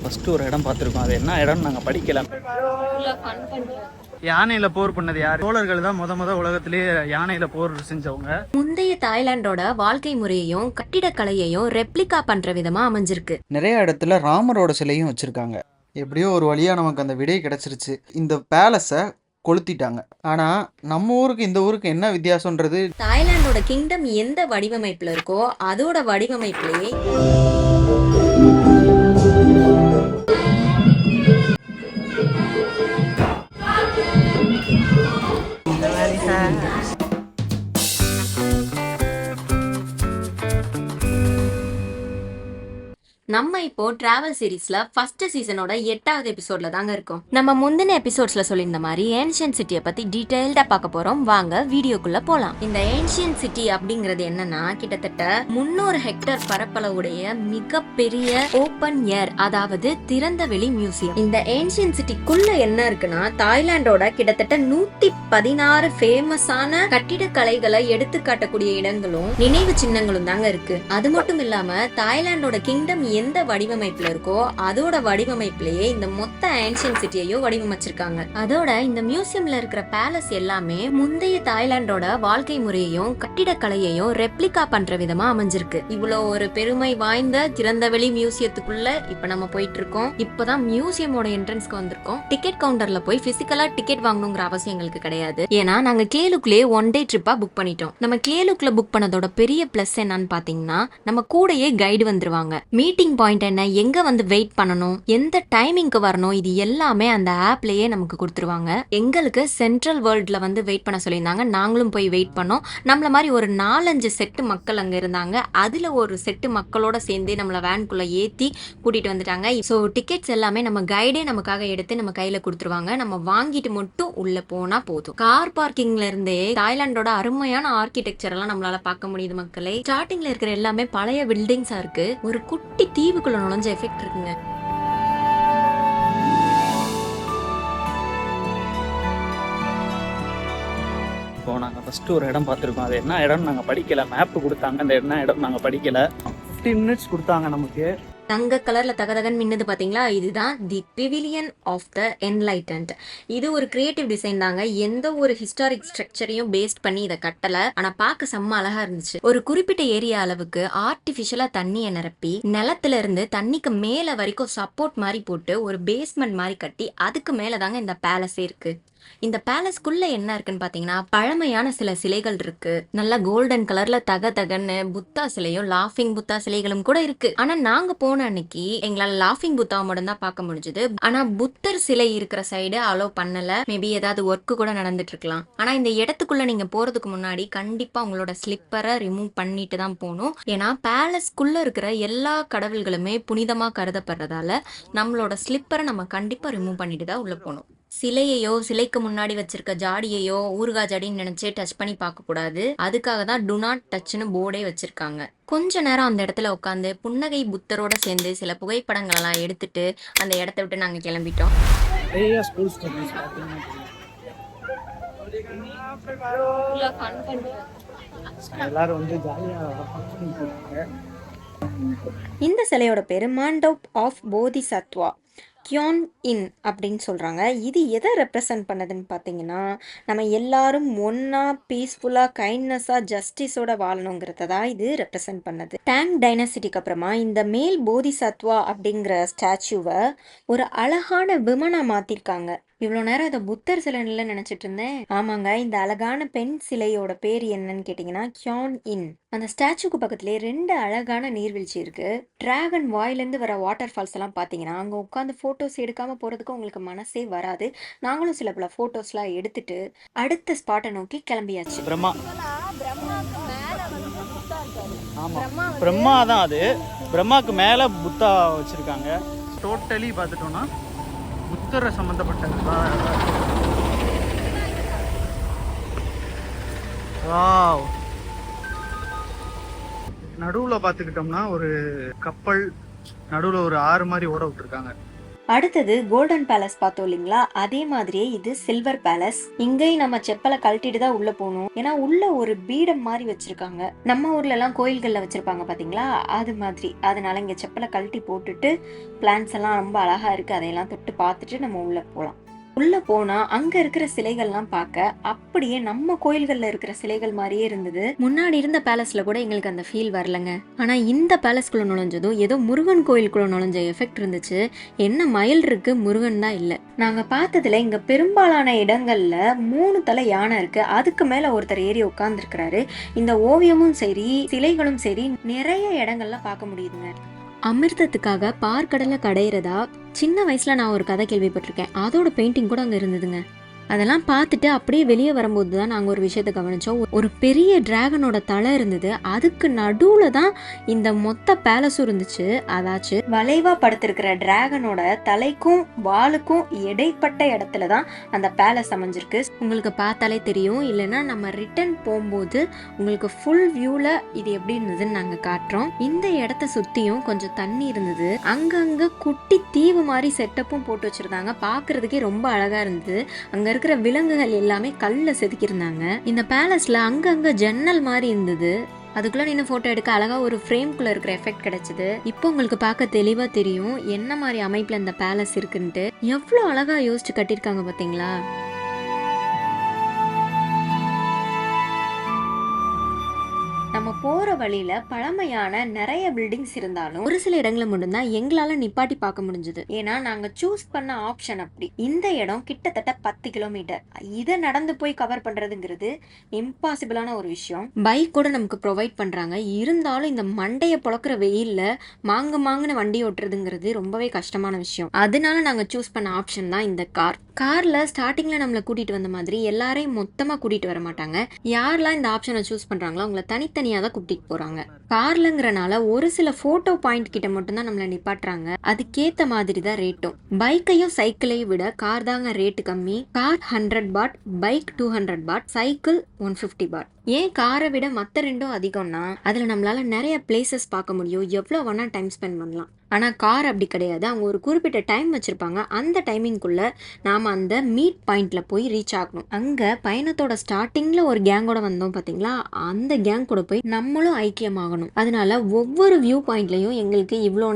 First ஒரு இடம் பார்த்துருக்கோம். அது என்ன இடம்னு நாங்கள் படிக்கல. யானையில போர் பண்ணது யார்? சோழர்கள் தான் முத உலகத்திலேயே யானையில போர் செஞ்சவங்க. முந்தைய தாய்லாண்டோட வாழ்க்கை முறையையும் கட்டிடக்கலையையும் ரெப்ளிகா பண்ற விதமா அமைஞ்சிருக்கு. நிறைய இடத்துல ராமரோட சிலையும் வச்சிருக்காங்க. எப்படியோ ஒரு வழியா நமக்கு அந்த விடை கிடைச்சிருச்சு. இந்த பேலஸை கொளுத்திட்டாங்க. ஆனா நம்ம ஊருக்கு இந்த ஊருக்கு என்ன வித்தியாசம்ன்றது, தாய்லாண்டோட கிங்டம் எந்த வடிவமைப்புல இருக்கோ அதோட வடிவமைப்புலயே நம்ம இப்போ டிராவல் சீரீஸ்ல ஃபர்ஸ்ட் சீசனோட 8வது எபிசோட்ல தாங்க இருக்கோம். நம்ம முந்தின எபிசோட்ஸ்ல சொல்லியிருந்த மாதிரி ஏன்ஷியன்ட் சிட்டியை பத்தி டீடைல்டா பார்க்க போறோம். வாங்க வீடியோக்குள்ள போலாம். இந்த ஏன்ஷியன்ட் சிட்டி அப்படிங்கிறது என்னன்னா, கிட்டத்தட்ட 300 ஹெக்டேர் பரப்பளவுடைய மிகப்பெரிய ஓபன் ஏர், அதாவது திறந்த வெளி மியூசியம். இந்த ஏன்ஷியன்ட் சிட்டிக்குள்ள என்ன இருக்குன்னா, தாய்லாண்டோட கிட்டத்தட்ட 116 ஃபேமஸான கட்டிடக்கலைகளை எடுத்து காட்டக்கூடிய இடங்களும் நினைவு சின்னங்களும் தாங்க இருக்கு. அது மட்டும் இல்லாம தாய்லாண்டோட கிங்டம் எந்த வடிவமைப்புல இருக்கோ அதோட வடிவமைப்புலயே இந்த மொத்த ஏன்ஷியன்ட் சிட்டியையும் வடிவமைச்சிருக்காங்க. அதோட இந்த மியூசியம்ல இருக்கிற பேலஸ் எல்லாமே முந்தைய தாய்லாண்டோட வாழ்க்கை முறையையும் கட்டிடக்கலையையும் ரெப்ளிகா பண்ற விதமா அமைஞ்சிருக்கு. இவ்வளவு ஒரு பெருமை வாய்ந்த திறந்தவெளி மியூசியத்துக்குள்ள இப்ப நம்ம போயிட்டு இருக்கோம். இப்பதான் மியூசியமோட என்ட்ரன்ஸ்க்கு வந்திருக்கோம். டிக்கெட் கவுண்டர்ல போய் பிசிக்கலா டிக்கெட் வாங்கணுங்கிற அவசியம் எங்களுக்கு கிடையாது. ஏன்னா நாங்க கேலுக்குள்ளே 1 டே ட்ரிப்பா புக் பண்ணிட்டோம். நம்ம கேலுக்குள்ள புக் பண்ணதோட பெரிய பிளஸ் என்னன்னு பாத்தீங்கன்னா, நம்ம கூடயே கைடு வந்துருவாங்க. மீட்டிங் பாயிண்ட் என்ன, எங்க வந்து வெயிட் பண்ணணும், எந்த டைமிங்க்கு வரணும், இது எல்லாமே அந்த ஆப்லயே நமக்கு கொடுத்துருவாங்க. எங்களுக்கு சென்ட்ரல் வேர்ல்ட்ல வந்து வெயிட் பண்ண சொல்லியிருந்தாங்க. நாங்களும் போய் வெயிட் பண்ணோம். நம்மள மாதிரி ஒரு 4-5 செட்டு மக்கள் அங்க இருந்தாங்க. அதுல ஒரு செட்டு மக்களோட சேர்ந்து நம்மள வேன்குள்ள ஏத்தி கூட்டிட்டு வந்துட்டாங்க. ஸோ டிக்கெட்ஸ் எல்லாமே நம்ம கைடே நமக்காக எடுத்து நம்ம கையில கொடுத்துருவாங்க. நம்ம வாங்கிட்டு மட்டும் உள்ள போனா போதும். கார் பார்க்கிங்ல இருந்தே தாய்லாண்டோட அருமையான ஆர்கிடெக்சர் எல்லாம் நம்மளால பார்க்க முடியுது மக்களே. ஸ்டார்டிங்ல இருக்கிற எல்லாமே பழைய பில்டிங்ஸா இருக்கு. ஒரு குட்டி தீவுக்குள்ள நுழைஞ்ச எஃபெக்ட் இருக்குங்க. இப்போ நாங்கள் ஃபஸ்ட்டு ஒரு இடம் பார்த்துருக்கோம். அது என்ன இடம்னு நாங்கள் படிக்கல. மேப்பு கொடுத்தாங்க, அந்த என்ன இடம் நாங்கள் படிக்கல. 15 மினிட்ஸ் கொடுத்தாங்க நமக்கு. தங்க கலர்ல தகதகன் மின்னது பாத்தீங்களா, இதுதான் தி பிவிலியன் ஆஃப் த என்லைட்டன்ட். இது ஒரு கிரியேட்டிவ் டிசைன் தாங்க. எந்த ஒரு ஹிஸ்டாரிக் ஸ்ட்ரக்சரையும் பேஸ்ட் பண்ணி இதை கட்டல. ஆனா பார்க்க செம்ம அழகா இருந்துச்சு. ஒரு குறிப்பிட்ட ஏரியா அளவுக்கு ஆர்டிபிஷியலா தண்ணியை நிரப்பி நிலத்துல இருந்து தண்ணிக்கு மேல வரைக்கும் சப்போர்ட் மாதிரி போட்டு ஒரு பேஸ்மெண்ட் மாதிரி கட்டி அதுக்கு மேலதாங்க இந்த பேலஸே இருக்கு. இந்த பேலஸ்குள்ள என்ன இருக்குன்னு பாத்தீங்கன்னா, பழமையான சில சிலைகள் இருக்கு. நல்லா கோல்டன் கலர்ல தகன்னு புத்தா சிலையும் லாஃபிங் புத்தா சிலைகளும் கூட இருக்கு. ஆனா நாங்க போன அன்னைக்கு எங்களால லாஃபிங் புத்தாவை மட்டும் தான் பார்க்க முடிஞ்சது. ஆனா புத்தர் சிலை இருக்கிற சைடு அலோ பண்ணல. மேபி ஏதாவது ஒர்க்கு கூட நடந்துட்டு இருக்கலாம். ஆனா இந்த இடத்துக்குள்ள நீங்க போறதுக்கு முன்னாடி கண்டிப்பா உங்களோட ஸ்லிப்பரை ரிமூவ் பண்ணிட்டு தான் போகணும். ஏன்னா பேலஸ்குள்ள இருக்கிற எல்லா கடவுள்களுமே புனிதமா கருதப்படுறதால நம்மளோட ஸ்லிப்பரை நம்ம கண்டிப்பா ரிமூவ் பண்ணிட்டு தான் உள்ள போகணும். சிலையையோ சிலைக்கு முன்னாடி வச்சிருக்க ஜாடியையோ ஊறுகா ஜாடின்னு நினைச்சு டச் பண்ணி பார்க்க கூடாது. அதுக்காக தான் டு நாட் டச்னு போர்டே வச்சிருக்காங்க. கொஞ்ச நேரம் அந்த இடத்துல உட்காந்து புன்னகை புத்தரோட சேர்ந்து சில புகைப்படங்கள் எல்லாம் எடுத்துட்டு அந்த இடத்த விட்டு நாங்க கிளம்பிட்டோம். எல்லாரும் வந்து ஜாலியா. இந்த சிலையோட பேரு மாண்டோப் ஆஃப் போதிசத்வா கியோன் இன் அப்படின்னு சொல்கிறாங்க. இது எதை ரெப்ரசன்ட் பண்ணதுன்னு பார்த்தீங்கன்னா, நம்ம எல்லாரும் ஒன்றா பீஸ்ஃபுல்லாக கைண்ட்னஸாக ஜஸ்டிஸோட வாழணுங்கிறத தான் இது ரெப்ரசன்ட் பண்ணது. டேங் டைனசிட்டிக்கு அப்புறமா இந்த மேல் போதிசத்வா அப்படிங்கிற ஸ்டாச்சுவை ஒரு அழகான விமனாக மாற்றிருக்காங்க. இவ்வளோ நேரம் இதை புத்தர் சிலைன்னு நினச்சிட்டு இருந்தேன். ஆமாங்க, இந்த அழகான பெண் சிலையோட பேர் என்னன்னு கேட்டிங்கன்னா கியோன் இன். அந்த ஸ்டாச்சுக்கு பக்கத்துலேயே 2 அழகான நீர்வீழ்ச்சி இருக்கு. டிராகன் வாயிலேருந்து வர வாட்டர் ஃபால்ஸ் எல்லாம் பார்த்தீங்கன்னா அங்கே உட்காந்து ஃபோட்டோஸ் எடுக்காமல் போகிறதுக்கு உங்களுக்கு மனசே வராது. நாங்களும் சில பல ஃபோட்டோஸ்லாம் எடுத்துட்டு அடுத்த ஸ்பாட்டை நோக்கி கிளம்பியாச்சு. பிரம்மா தான் அது. பிரம்மாக்கு மேலே புத்தா வச்சுருக்காங்க. டோட்டலி பார்த்துட்டோன்னா புத்தரை சம்மந்தப்பட்டது. நடுவில் பார்த்துக்கிட்டோம்னா ஒரு கப்பல், நடுவில் ஒரு ஆறு மாதிரி ஓட விட்டுருக்காங்க. அடுத்தது கோல்டன் பேலஸ் பார்த்தோம் இல்லைங்களா, அதே மாதிரியே இது சில்வர் பேலஸ். இங்கேயும் நம்ம செப்பலை கழட்டிட்டு தான் உள்ள போகணும். ஏன்னா உள்ள ஒரு பீடம் மாதிரி வச்சிருக்காங்க. நம்ம ஊர்ல எல்லாம் கோயில்கள்ல வச்சிருப்பாங்க பாத்தீங்களா, அது மாதிரி. அதனால இங்க செப்பலை கழட்டி போட்டுட்டு பிளான்ஸ் எல்லாம் ரொம்ப அழகா இருக்கு, அதையெல்லாம் தொட்டு பார்த்துட்டு நம்ம உள்ள போலாம். உள்ள போனா அங்க இருக்கிற சிலைகள்லாம் பார்க்க அப்படியே நம்ம கோயில்கள்ல இருக்கிற சிலைகள் மாதிரியே இருந்தது. முன்னாடி இருந்த பேலஸ்ல கூட எங்களுக்கு அந்த ஃபீல் வரலங்க. ஆனா இந்த பேலஸ்குள்ள நுழைஞ்சதும் ஏதோ முருகன் கோயிலுக்குள்ள நுழைஞ்ச எஃபெக்ட் இருந்துச்சு. என்ன மயில் இருக்கு, முருகன் தான் இல்ல. நாங்க பார்த்ததுல இங்க பெரும்பாலான இடங்கள்ல 3 தலை யானை இருக்கு, அதுக்கு மேல ஒருத்தர் ஏறி உட்கார்ந்து இருக்கிறாரு. இந்த ஓவியமும் சரி சிலைகளும் சரி நிறைய இடங்கள்ல பார்க்க முடியுதுங்க. அமிர்தத்துக்காக பார்க்கடலை கடையிறதா சின்ன வயசுல நான் ஒரு கதை கேள்விப்பட்டிருக்கேன். அதோட பெயிண்டிங் கூட அங்க இருந்ததுங்க. அதெல்லாம் பார்த்துட்டு அப்படியே வெளியே வரும்போது தான் நாங்கள் ஒரு விஷயத்த கவனிச்சோம். ஒரு பெரிய டிராகனோட தலை இருந்தது, அதுக்கு நடுவுல தான் இந்த மொத்த பேலஸும் இருந்துச்சு. அதாச்சு வளைவா படுத்திருக்கிற டிராகனோட தலைக்கும் வாலுக்கும் இடைப்பட்ட இடத்துல தான் அந்த பேலஸ் அமைஞ்சிருக்கு. உங்களுக்கு பார்த்தாலே தெரியும், இல்லைன்னா நம்ம ரிட்டர்ன் போகும்போது உங்களுக்கு ஃபுல் வியூல இது எப்படி இருந்ததுன்னு நாங்க காட்டுறோம். இந்த இடத்த சுத்தியும் கொஞ்சம் தண்ணி இருந்தது, அங்கங்க குட்டி தீவு மாதிரி செட்டப்பும் போட்டு வச்சிருந்தாங்க. பாக்குறதுக்கே ரொம்ப அழகா இருந்தது. அங்க இருக்கிற விலங்குகள் எல்லாமே கல்ல செதுக்கியிருந்தாங்க. இந்த பேலஸ்ல அங்கங்க ஜன்னல் மாதிரி இருந்தது, அதுக்குள்ள நின்று போட்டோ எடுக்க அழகா ஒரு ஃப்ரேம்குள்ள இருக்கிற எஃபெக்ட் கிடைச்சது. இப்போ உங்களுக்கு பார்க்க தெளிவா தெரியும் என்ன மாதிரி அமைப்புல இந்த பேலஸ் இருக்குன்ட்டு. எவ்வளவு அழகா யோசிச்சு கட்டியிருக்காங்க பாத்தீங்களா. நம்ம போற வழியில பழமையான நிறைய பில்டிங்ஸ் இருந்தாலும் ஒரு சில இடங்களை மட்டும்தான் எங்களால நிப்பாட்டி பார்க்க முடிஞ்சது. ஏன்னா நாங்க சூஸ் பண்ண ஆப்ஷன் அப்படி. இந்த இடம் கிட்டத்தட்ட 10 கிலோமீட்டர். இதை நடந்து போய் கவர் பண்றதுங்கிறது இம்பாசிபிளான ஒரு விஷயம். பைக் கூட நமக்கு ப்ரொவைட் பண்றாங்க, இருந்தாலும் இந்த மண்டைய புழக்கிற வெயில்ல மாங்குன வண்டி ஓட்டுறதுங்கிறது ரொம்பவே கஷ்டமான விஷயம். அதனால நாங்க சூஸ் பண்ண ஆப்ஷன் தான் இந்த கார். கார்ல ஸ்டார்டிங்ல நம்மளை கூட்டிட்டு வந்த மாதிரி எல்லாரையும் மொத்தமா கூட்டிட்டு வர மாட்டாங்க. யாரெல்லாம் இந்த ஆப்ஷனை சூஸ் பண்றாங்களோ அவங்கள தனித்தனியா தான் கூட்டிட்டு போறாங்க. கார்லங்கிறனால ஒரு சில போட்டோ பாயிண்ட் கிட்ட மட்டும் தான் நம்மளை நிப்பாட்டுறாங்க. அதுக்கேத்த மாதிரி தான் ரேட்டும். பைக்கையும் சைக்கிளையும் விட கார் தாங்க ரேட்டு கம்மி. கார் 100 பாட், பைக் 200 பாட், சைக்கிள் 150 பாட். ஏன் காரை விட மற்ற ரெண்டும் அதிகம்னா அதுல நம்மளால நிறைய பிளேசஸ் பார்க்க முடியும், எவ்வளவு வேணா டைம் ஸ்பெண்ட் பண்ணலாம். ஆனா கார் அப்படி கிடையாது. அவங்க ஒரு குறிப்பிட்ட டைம் வச்சிருப்பாங்க, அந்த டைமிங்குள்ள நாம அந்த மீட் பாயிண்ட்ல போய் ரீச் ஆகணும். அங்க பயணத்தோட ஸ்டார்டிங்ல ஒரு கேங்கோட வந்தோம் பாத்தீங்களா, அந்த கேங் கூட போய் நம்மளும் ஐக்கியமாகணும். அதனால ஒவ்வொரு வியூ பாயிண்ட்லயும் எங்களுக்கு இவ்வளோ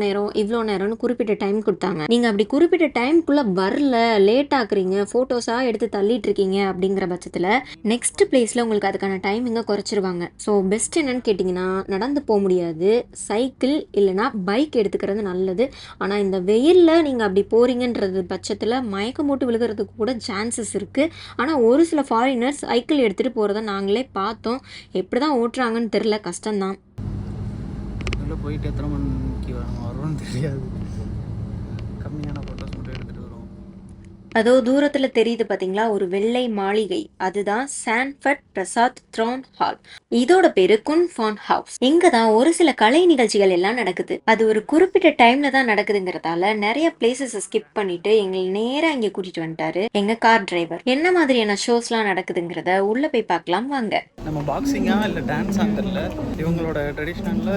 நேரம்னு குறிப்பிட்ட டைம் கொடுத்தாங்க. நீங்க அப்படி குறிப்பிட்ட டைம்குள்ள வரல, லேட் ஆக்குறீங்க, போட்டோஸா எடுத்து தள்ளிட்டு இருக்கீங்க அப்படிங்கிற பட்சத்துல நெக்ஸ்ட் பிளேஸ்ல உங்களுக்கு அதுக்கான டைமிங்க குறைச்சிருவாங்க. ஸோ பெஸ்ட் என்னன்னு கேட்டீங்கன்னா, நடந்து போக முடியாது, சைக்கிள் இல்லைன்னா பைக் எடுத்துக்கிறது நல்லது. ஆனா இந்த வெயில்ல நீங்க அப்படி போறீங்கன்றது பட்சத்துல மயக்கம் போட்டு விழுகிறதுக்கு கூட சான்சஸ் இருக்கு. ஆனா ஒரு சில ஃபாரினர்ஸ் சைக்கிள் எடுத்துட்டு போறத நாங்களே பார்த்தோம். எப்படிதான் ஓட்டுறாங்கன்னு தெரியல, கஷ்டம்தான். போயிட்டு எத்தனை மணிக்கு வரும்னு தெரியாது. கம்மியான போட்டோஸ் மட்டும் எடுத்துட்டு வரும். அதோ தூரத்துல தெரியுது பாத்தீங்களா ஒரு வெள்ளை மாளிகை, அதுதான் சான்ஃபர்ட் பிரசாத் த்ரோன் ஹால். இதோட பேரு குன் ஃபான் ஹவுஸ். இங்கதான் ஒரு சில கலை நிகழ்ச்சிகள் எல்லாம் நடக்குது. அது ஒரு குறிப்பிட்ட டைம்ல தான் நடக்குதுங்கிறதால நிறைய பிளேசஸ் ஸ்கிப் பண்ணிட்டு எங்களை நேரா இங்க கூட்டிட்டு வந்துட்டாரு எங்க கார் டிரைவர். என்ன மாதிரியான ஷோஸ் எல்லாம் நடக்குதுங்கிறத உள்ள போய் பார்க்கலாம் வாங்க. நம்ம பாக்ஸிங்கா இல்லை டான்ஸா தெரியல, இவங்களோட ட்ரெடிஷ்னல்ல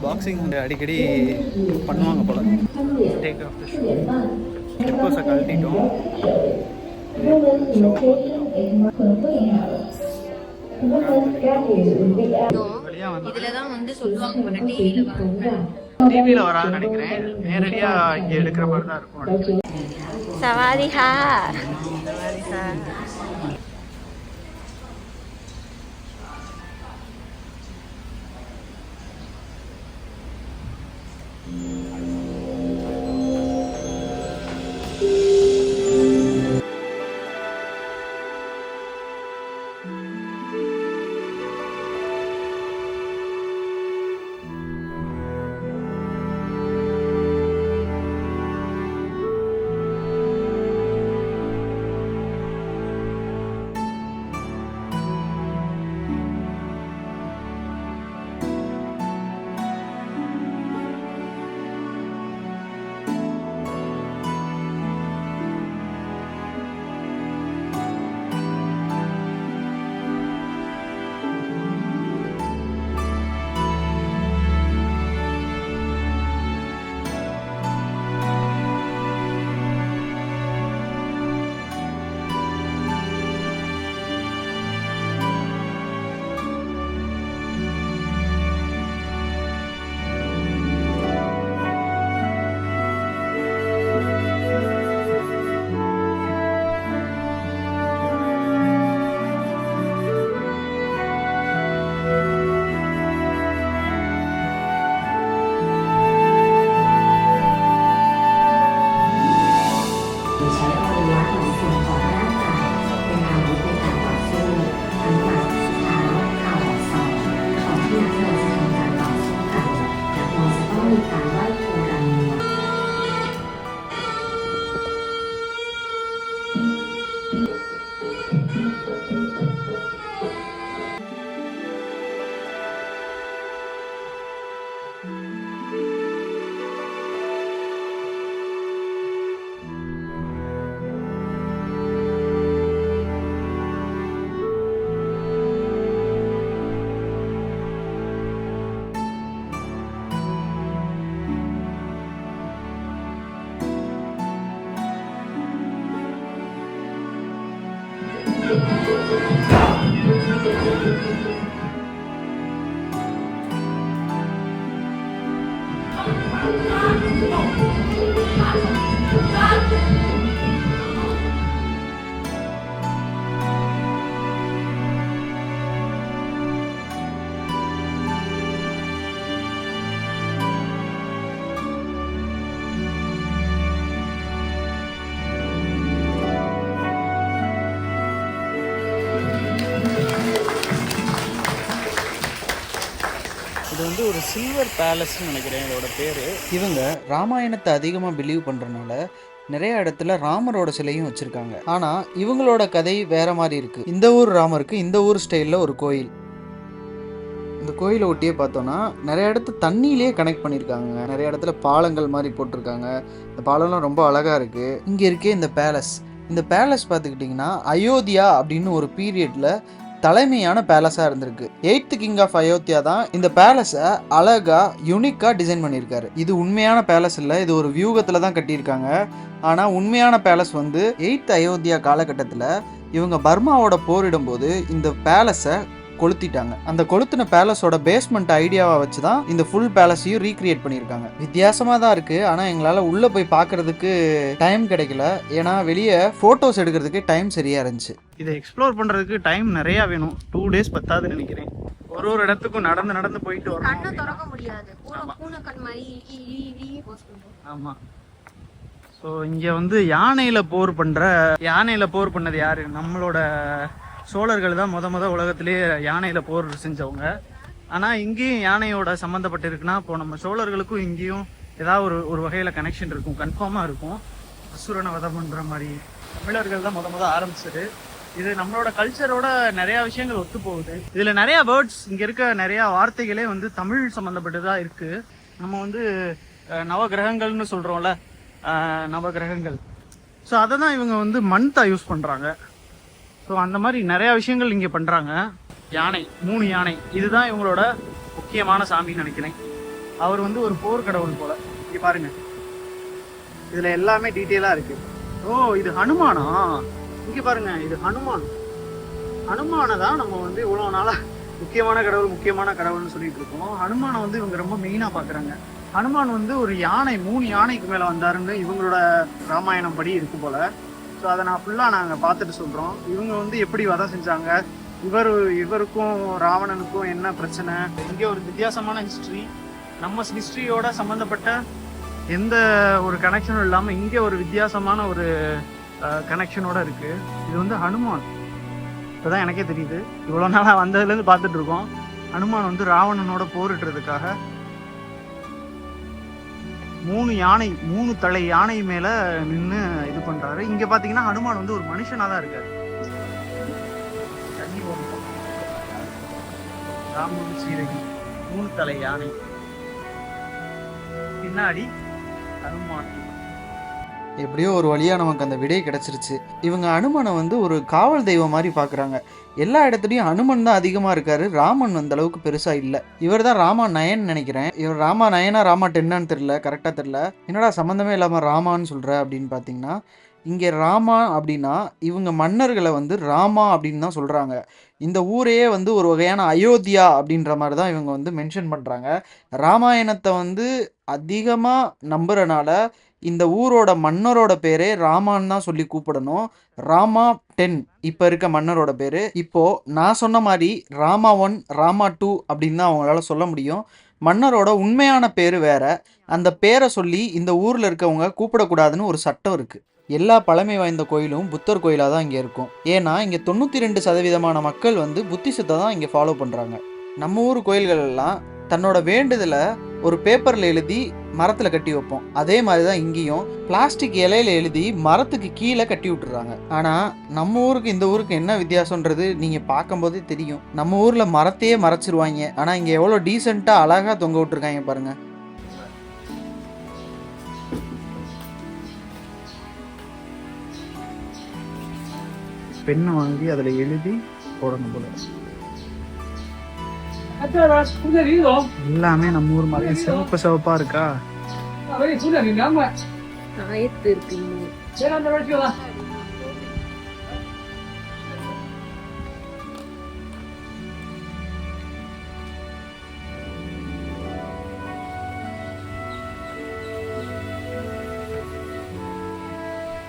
பாக்ஸிங் அடிக்கடி பண்ணுவாங்க போல. டேக் ஆஃப் த ஷூ, ஸ்லிப்பர்ஸை கழட்டிட்டோம். இதுலதான் வந்து சொல்லுவாங்க டிவியில வரான்னு நினைக்கிறேன், நேரடியா இங்க எடுக்கிற மாதிரி தான் இருக்கும். சவாரிஹா வந்து ஒரு சில்வர் பேலஸ்ன்னு நினைக்கிறேன் இதோட பேர். இவங்க ராமாயணத்தை அதிகமாக பிலீவ் பண்ணுறனால நிறைய இடத்துல ராமரோட சிலையும் வச்சுருக்காங்க. ஆனால் இவங்களோட கதை வேற மாதிரி இருக்குது. இந்த ஊர் ராமருக்கு இந்த ஊர் ஸ்டைலில் ஒரு கோயில். இந்த கோயிலை ஒட்டியே பார்த்தோன்னா நிறைய இடத்துல தண்ணியிலே கனெக்ட் பண்ணியிருக்காங்க. நிறைய இடத்துல பாலங்கள் மாதிரி போட்டிருக்காங்க. இந்த பாலம்லாம் ரொம்ப அழகாக இருக்குது. இங்கே இருக்கே இந்த பேலஸ். இந்த பேலஸ் பார்த்துக்கிட்டிங்கன்னா அயோத்தியா அப்படின்னு ஒரு பீரியடில் தலைமையான பேலஸாக இருந்திருக்கு. 8th கிங் ஆஃப் அயோத்தியா தான் இந்த பேலஸை அழகாக யூனிக்காக டிசைன் பண்ணியிருக்காரு. இது உண்மையான பேலஸ் இல்லை, இது ஒரு வியூகத்தில் தான் கட்டியிருக்காங்க. ஆனால் உண்மையான பேலஸ் வந்து 8th அயோத்தியா காலகட்டத்தில் இவங்க பர்மாவோட போரிடும் போது இந்த பேலஸை கொளுத்திட்டாங்க. அந்த கொளுத்தின பேலஸோட பேஸ்மெண்ட் ஐடியாவை வச்சு தான் இந்த ஃபுல் பேலஸையும் ரீக்ரியேட் பண்ணியிருக்காங்க. வித்தியாசமாக தான் இருக்குது. ஆனால் எங்களால் உள்ளே போய் பார்க்குறதுக்கு டைம் கிடைக்கல. ஏன்னா வெளியே ஃபோட்டோஸ் எடுக்கிறதுக்கு டைம் சரியாக இருந்துச்சு. இதை எக்ஸ்ப்ளோர் பண்ணுறதுக்கு டைம் நிறையா வேணும். 2 days பத்தாதுன்னு நினைக்கிறேன். ஒரு இடத்துக்கும் நடந்து போயிட்டு வரணும். ஆமாம். ஸோ இங்கே வந்து யானையில் போர் பண்ணது யாரு? நம்மளோட சோழர்கள் தான் முத உலகத்திலே யானையில் போர் செஞ்சவங்க. ஆனால் இங்கேயும் யானையோட சம்மந்தப்பட்டு இருக்குன்னா இப்போ நம்ம சோழர்களுக்கும் இங்கேயும் ஏதாவது ஒரு வகையில் கனெக்ஷன் இருக்கும், கன்ஃபார்மாக இருக்கும். அசுரனை வதம் பண்ணுற மாதிரி தமிழர்கள் தான் முத ஆரம்பிச்சது. இது நம்மளோட கல்ச்சரோட நிறையா விஷயங்கள் ஒத்து போகுது. இதில் நிறையா வேர்ட்ஸ், இங்கே இருக்க நிறையா வார்த்தைகளே வந்து தமிழ் சம்மந்தப்பட்டு தான் இருக்குது. நம்ம வந்து நவகிரகங்கள்னு சொல்கிறோம்ல, நவகிரகங்கள். ஸோ அதை தான் இவங்க வந்து மந்த்தா யூஸ் பண்ணுறாங்க. ஸோ அந்த மாதிரி நிறையா விஷயங்கள் இங்கே பண்ணுறாங்க. யானை, 3 யானை, இதுதான் இவங்களோட முக்கியமான சாமின்னு நினைக்கிறேன். அவர் வந்து ஒரு போர்க்கடவுள் போல. இங்கே பாருங்க, இதில் எல்லாமே டீட்டெயிலாக இருக்குது. ஓ, இது ஹனுமானா? இங்கே பாருங்க, இது ஹனுமானை தான் நம்ம வந்து இவ்வளோ நாளாக முக்கியமான கடவுள்னு சொல்லிட்டு இருக்கோம். ஹனுமானை வந்து இவங்க ரொம்ப மெயினாக பார்க்குறாங்க. ஹனுமான் வந்து ஒரு யானை, 3 யானைக்கு மேலே வந்தாருன்னு இவங்களோட ராமாயணம் படி இருக்கு போல. ஸோ அதை நாங்கள் பார்த்துட்டு சொல்கிறோம். இவங்க வந்து எப்படி வதம் செஞ்சாங்க, இவருக்கும் ராவணனுக்கும் என்ன பிரச்சனை. இங்கே ஒரு வித்தியாசமான ஹிஸ்ட்ரி, நம்ம ஹிஸ்ட்ரியோட சம்மந்தப்பட்ட எந்த ஒரு கனெக்ஷனும் இல்லாமல் இங்கே ஒரு வித்தியாசமான ஒரு கனெக்ஷனோட இருக்குது. இது வந்து ஹனுமான். இப்போதான் எனக்கே தெரியுது. இவ்வளோ நாளாக வந்ததுலேருந்து பார்த்துட்டு இருக்கோம். ஹனுமான் வந்து ராவணனோட போரிடுறதுக்காக 3 தலை யானை மேல நின்று இது பண்றாரு. இங்க பாத்தீங்கன்னா ஹனுமான் வந்து ஒரு மனுஷனா தான் இருக்காரு. ராமன் சீரகி 3 தலை யானை, பின்னாடி ஹனுமான். எப்படியோ ஒரு வழியாக நமக்கு அந்த விடை கிடச்சிருச்சு. இவங்க அனுமனை வந்து ஒரு காவல் தெய்வம் மாதிரி பார்க்குறாங்க. எல்லா இடத்துலையும் அனுமன் தான் அதிகமாக இருக்காரு, ராமன் அந்த அளவுக்கு பெருசாக இல்லை. இவர் தான் ராமா 9 நினைக்கிறேன். இவர் ராமா 9 ராமா 10 தெரியல, கரெக்டாக தெரியல. என்னடா சம்மந்தமே இல்லாமல் ராமான்னு சொல்கிற அப்படின்னு பார்த்தீங்கன்னா, இங்கே ராமா அப்படின்னா இவங்க மன்னர்களை வந்து ராமா அப்படின்னு தான் சொல்கிறாங்க. இந்த ஊரையே வந்து ஒரு வகையான அயோத்தியா அப்படின்ற மாதிரி தான் இவங்க வந்து மென்ஷன் பண்ணுறாங்க. ராமாயணத்தை வந்து அதிகமாக நம்புறனால இந்த ஊரோட மன்னரோட பேரே ராமான்னு தான் சொல்லி கூப்பிடணும். ராமா 10 இப்போ இருக்க மன்னரோட பேர். இப்போது நான் சொன்ன மாதிரி ராமா 1 ராமா 2 அப்படின்னு தான் அவங்களால சொல்ல முடியும். மன்னரோட உண்மையான பேர் வேற. அந்த பேரை சொல்லி இந்த ஊரில் இருக்கவங்க கூப்பிடக்கூடாதுன்னு ஒரு சட்டம் இருக்குது. எல்லா பழமை வாய்ந்த கோயிலும் புத்தர் கோயிலாக தான் இங்கே இருக்கும். ஏன்னா இங்கே 92% மக்கள் வந்து புத்திசத்தை தான் இங்கே ஃபாலோ பண்ணுறாங்க. நம்ம ஊர் கோயில்கள் எல்லாம் தன்னோட வேண்டுதலை ஒரு பேப்பரில் எழுதி மரத்தில் கட்டி வைப்போம். அதே மாதிரி தான் இங்கேயும் பிளாஸ்டிக் இலையில எழுதி மரத்துக்கு கீழே கட்டி விட்டுறாங்க. ஆனால் நம்ம ஊருக்கு இந்த ஊருக்கு என்ன வித்தியாசன்றது நீங்கள் பார்க்கும்போதே தெரியும். நம்ம ஊரில் மரத்தையே மறைச்சிருவாங்க. ஆனால் இங்கே எவ்வளோ டீசெண்டாக அழகாக தொங்க விட்டுருக்காங்க பாருங்க. பெண்ணை வாங்கி அதில் எழுதி போடணும் போல. எல்லாமே நம்ம ஊர் மாதிரி சிவப்பா இருக்கா.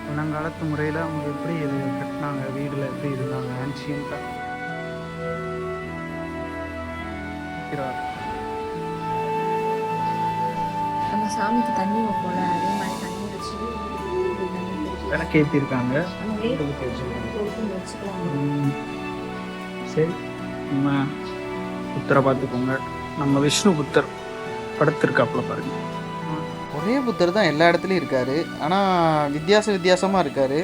பழங்காலத்து முறையில் அவங்க எப்படி இது கட்டினாங்க, வீடில் எப்படி இருந்தாங்க, ஆன்ஷியன்ட்டாக. நம்ம சாமிக்கு தண்ணி வைப்போம்ல, அதே மாதிரி தண்ணி வச்சு விளக்கேற்றிருக்காங்க. சரி, நம்ம புத்தரை பார்த்துக்கோங்க. நம்ம விஷ்ணு புத்தர் படுத்திருக்காப்புல பாருங்க. ஒரே புத்தர் தான் எல்லா இடத்துலையும் இருக்காரு, ஆனால் வித்தியாசமாக இருக்காரு.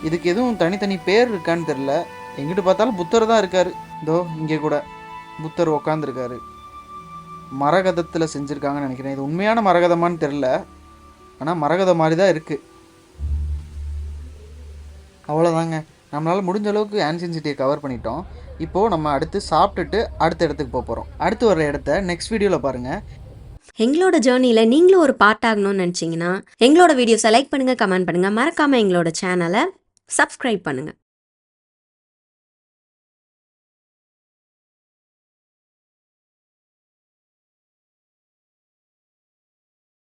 இதுக்கு எதுவும் தனித்தனி பேர் இருக்கான்னு தெரில. எங்கிட்டு பார்த்தாலும் புத்தர் தான் இருக்காரு. இதோ இங்கே கூட புத்தர் உக்காந்துருக்காரு. மரகதத்தில் செஞ்சுருக்காங்கன்னு நினைக்கிறேன். இது உண்மையான மரகதமானு தெரில, ஆனால் மரகதம் மாதிரி தான் இருக்குது. அவ்வளோதாங்க, நம்மளால் முடிஞ்ச அளவுக்கு ஆன்சியன் சிட்டியை கவர் பண்ணிட்டோம். இப்போது நம்ம அடுத்து சாப்பிட்டுட்டு அடுத்த இடத்துக்கு போக போகிறோம். அடுத்து வர இடத்த நெக்ஸ்ட் வீடியோவில் பாருங்கள். எங்களோட ஜேர்னியில் நீங்களும் ஒரு பார்ட் ஆகணும்னு நினச்சிங்கன்னா எங்களோட வீடியோஸை லைக் பண்ணுங்கள், கமெண்ட் பண்ணுங்கள், மறக்காமல் எங்களோட சேனலை சப்ஸ்கிரைப் பண்ணுங்கள்.